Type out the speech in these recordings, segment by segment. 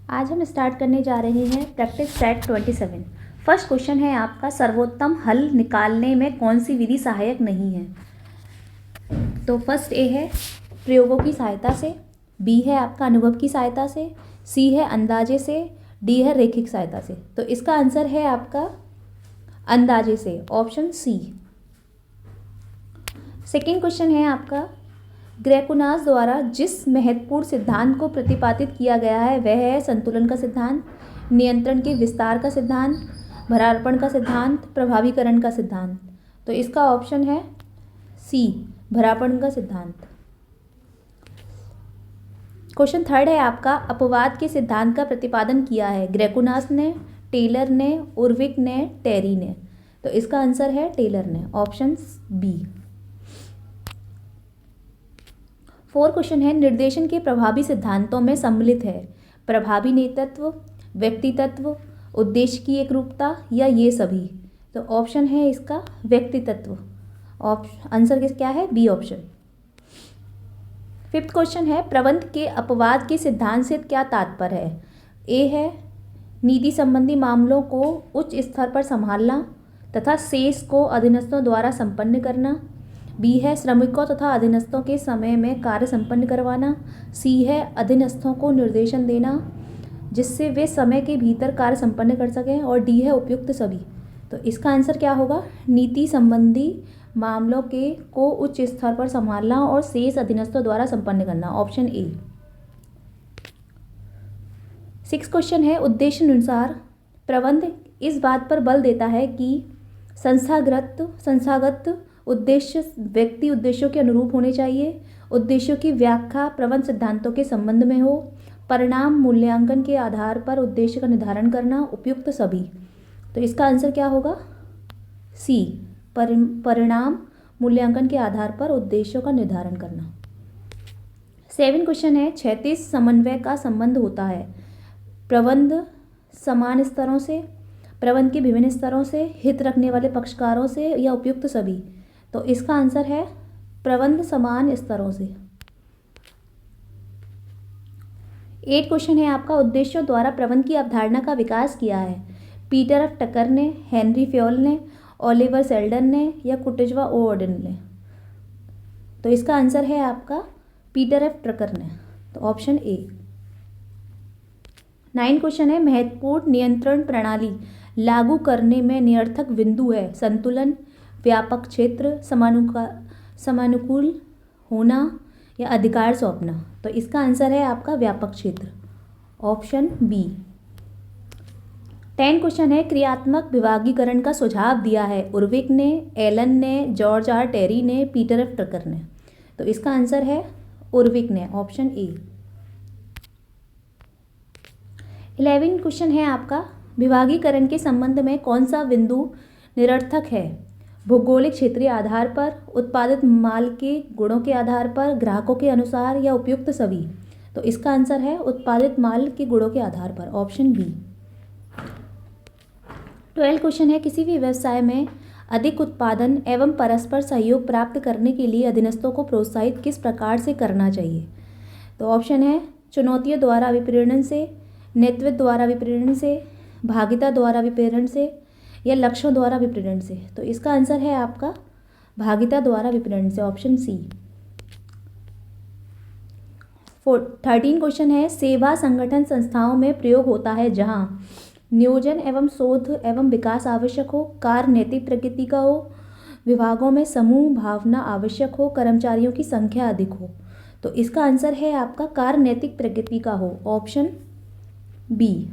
आज हम स्टार्ट करने जा रहे हैं प्रैक्टिस सेट 27। फर्स्ट क्वेश्चन है आपका, सर्वोत्तम हल निकालने में कौन सी विधि सहायक नहीं है। तो फर्स्ट ए है प्रयोगों की सहायता से, बी है आपका अनुभव की सहायता से, सी है अंदाजे से, डी है रैखिक सहायता से। तो इसका आंसर है आपका अंदाजे से, ऑप्शन सी। सेकेंड क्वेश्चन है आपका, ग्रेकुनास द्वारा जिस महत्वपूर्ण सिद्धांत को प्रतिपादित किया गया है वह है संतुलन का सिद्धांत, नियंत्रण के विस्तार का सिद्धांत, भरार्पण का सिद्धांत, प्रभावीकरण का सिद्धांत। तो इसका ऑप्शन है सी, भरार्पण का सिद्धांत। क्वेश्चन थर्ड है आपका, अपवाद के सिद्धांत का प्रतिपादन किया है ग्रेकुनास ने, टेलर ने, उर्विक ने, टेरी ने। तो इसका आंसर है टेलर ने, ऑप्शन बी। फोर क्वेश्चन है, निर्देशन के प्रभावी सिद्धांतों में सम्मिलित है प्रभावी नेतृत्व, व्यक्तित्व, उद्देश्य की एकरूपता या ये सभी। तो ऑप्शन है इसका व्यक्तित्व, आंसर क्या है, बी ऑप्शन। फिफ्थ क्वेश्चन है, प्रबंध के अपवाद के सिद्धांत से क्या तात्पर्य है। ए है नीति संबंधी मामलों को उच्च स्तर पर संभालना तथा शेष को अधीनस्थों द्वारा संपन्न करना, बी है श्रमिकों तथा अधीनस्थों के समय में कार्य संपन्न करवाना, सी है अधीनस्थों को निर्देशन देना जिससे वे समय के भीतर कार्य संपन्न कर सकें, और डी है उपयुक्त सभी। तो इसका आंसर क्या होगा, नीति संबंधी मामलों को उच्च स्तर पर संभालना और शेष अधीनस्थों द्वारा संपन्न करना, ऑप्शन ए। सिक्स क्वेश्चन है, उद्देश्य अनुसार प्रबंध इस बात पर बल देता है कि संस्थागत उद्देश्य व्यक्ति उद्देश्यों के अनुरूप होने चाहिए, उद्देश्यों की व्याख्या प्रबंध सिद्धांतों के संबंध में हो, परिणाम मूल्यांकन के आधार पर उद्देश्य का निर्धारण करना, उपयुक्त सभी। तो इसका आंसर क्या होगा, सी, परिणाम मूल्यांकन के आधार पर उद्देश्यों का निर्धारण करना। 7 क्वेश्चन है, क्षैतिज समन्वय का संबंध होता है प्रबंध समान स्तरों से, प्रबंध के विभिन्न स्तरों से, हित रखने वाले पक्षकारों से या उपयुक्त सभी। तो इसका आंसर है प्रबंध समान स्तरों से। 8 क्वेश्चन है आपका, उद्देश्यों द्वारा प्रबंध की अवधारणा का विकास किया है पीटर एफ टकर ने, हेनरी फ्योल ने, ओलिवर सेल्डन ने या कुटजवा ओवर्डन ने। तो इसका आंसर है आपका पीटर एफ टकर ने, तो ऑप्शन ए। 9 क्वेश्चन है, महत्वपूर्ण नियंत्रण प्रणाली लागू करने में निरर्थक बिंदु है संतुलन, व्यापक क्षेत्र, समानुकूल होना या अधिकार सौंपना। तो इसका आंसर है आपका व्यापक क्षेत्र, ऑप्शन बी। 10 क्वेश्चन है, क्रियात्मक विभागीकरण का सुझाव दिया है उर्विक ने, एलन ने, जॉर्ज आर टेरी ने, पीटर एफ टकर ने। तो इसका आंसर है उर्विक ने, ऑप्शन ए। 11 क्वेश्चन है आपका, विभागीकरण के संबंध में कौन सा बिंदु निरर्थक है भौगोलिक क्षेत्रीय आधार पर, उत्पादित माल के गुणों के आधार पर, ग्राहकों के अनुसार या उपयुक्त सभी। तो इसका आंसर है उत्पादित माल के गुणों के आधार पर, ऑप्शन बी। 12 क्वेश्चन है, किसी भी व्यवसाय में अधिक उत्पादन एवं परस्पर सहयोग प्राप्त करने के लिए अधीनस्थों को प्रोत्साहित किस प्रकार से करना चाहिए। तो ऑप्शन है चुनौतियों द्वारा विप्रेरण से, नेतृत्व द्वारा विप्रेरण से, भागीदार द्वारा विप्रेरण से या लक्ष्यों द्वारा विप्रेरण से। तो इसका आंसर है आपका भागीदार द्वारा विप्रेरण से, ऑप्शन सी। 13 क्वेश्चन है, सेवा संगठन संस्थाओं में प्रयोग होता है जहां नियोजन एवं शोध एवं विकास आवश्यक हो, कार्य नैतिक प्रकृति का हो, विभागों में समूह भावना आवश्यक हो, कर्मचारियों की संख्या अधिक हो। तो इसका आंसर है आपका कार्य नैतिक प्रकृति का हो, ऑप्शन बी।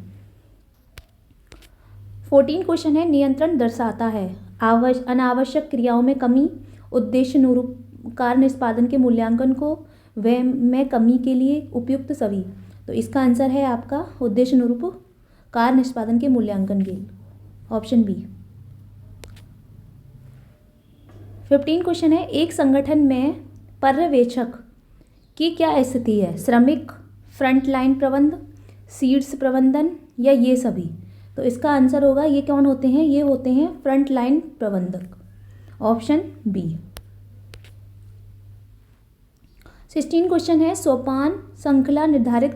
14 क्वेश्चन है, नियंत्रण दर्शाता है अनावश्यक क्रियाओं में कमी, उद्देश्य अनुरूप कार्य निष्पादन के मूल्यांकन को, व्यय में कमी के लिए, उपयुक्त सभी। तो इसका आंसर है आपका उद्देश्य अनुरूप कार्य निष्पादन के मूल्यांकन के, ऑप्शन बी। 15 क्वेश्चन है, एक संगठन में पर्यवेक्षक की क्या स्थिति है, श्रमिक, फ्रंट लाइन प्रबंध, शीर्ष प्रबंधन या ये सभी। तो इसका आंसर होगा, ये कौन होते हैं, ये होते हैं फ्रंट लाइन प्रबंधक, ऑप्शन बी। 16 क्वेश्चन है, सोपान श्रृंखला निर्धारण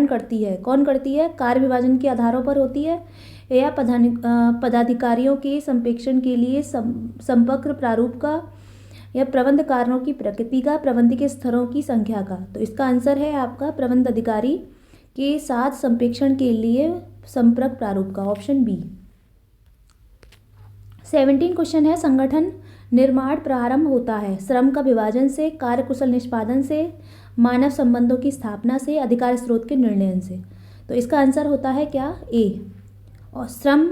करती है। कौन करती है? कार्य विभाजन के आधारों पर होती है या पदाधिकारियों के संप्रेषण के लिए संपर्क प्रारूप का, या प्रबंध कारणों की प्रकृति का, प्रबंध के स्तरों की संख्या का। तो इसका आंसर है आपका प्रबंध अधिकारी के साथ संप्रेषण के लिए संपर्क प्रारूप का, ऑप्शन बी। 17 क्वेश्चन है, संगठन निर्माण प्रारंभ होता है श्रम का विभाजन से, कार्यकुशल निष्पादन से, मानव संबंधों की स्थापना से, अधिकार स्रोत के निर्णय से। तो इसका आंसर होता है क्या? ए, और श्रम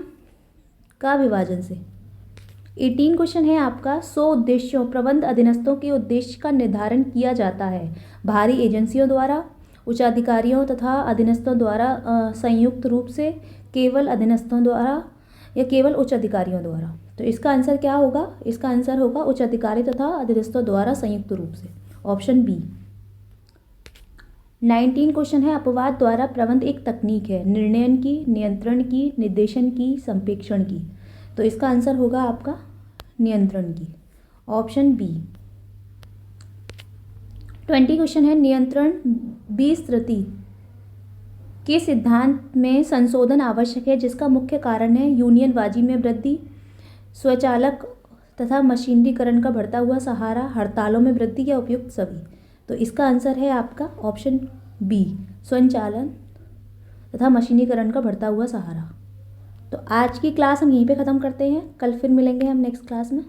का विभाजन से। 18 क्वेश्चन है आपका, 100 उद्देश्यों प्रबंध अधीनस्थों के उद्देश्य का निर्धारण किया जाता है बाहरी एजेंसियों द्वारा, उच्चाधिकारियों तथा अधीनस्थों द्वारा, संयुक्त रूप से, केवल अधीनस्थों द्वारा या केवल उच्च अधिकारियों द्वारा। तो इसका आंसर क्या होगा? इसका आंसर होगा उच्च अधिकारी तथा अधीनस्थों द्वारा संयुक्त रूप से, ऑप्शन बी। 19 क्वेश्चन है, अपवाद द्वारा प्रबंध एक तकनीक है निर्णयन की, नियंत्रण की, निर्देशन की, संप्रेषण की। तो इसका आंसर होगा आपका नियंत्रण की, ऑप्शन बी। 20 क्वेश्चन है, नियंत्रण विस्तृति के सिद्धांत में संशोधन आवश्यक है जिसका मुख्य कारण है यूनियनबाजी में वृद्धि, स्वचालक तथा मशीनीकरण का बढ़ता हुआ सहारा, हड़तालों में वृद्धि, या उपयुक्त सभी। तो इसका आंसर है आपका ऑप्शन बी, स्वचालन तथा मशीनीकरण का बढ़ता हुआ सहारा। तो आज की क्लास हम यहीं पे ख़त्म करते हैं, कल फिर मिलेंगे हम नेक्स्ट क्लास में।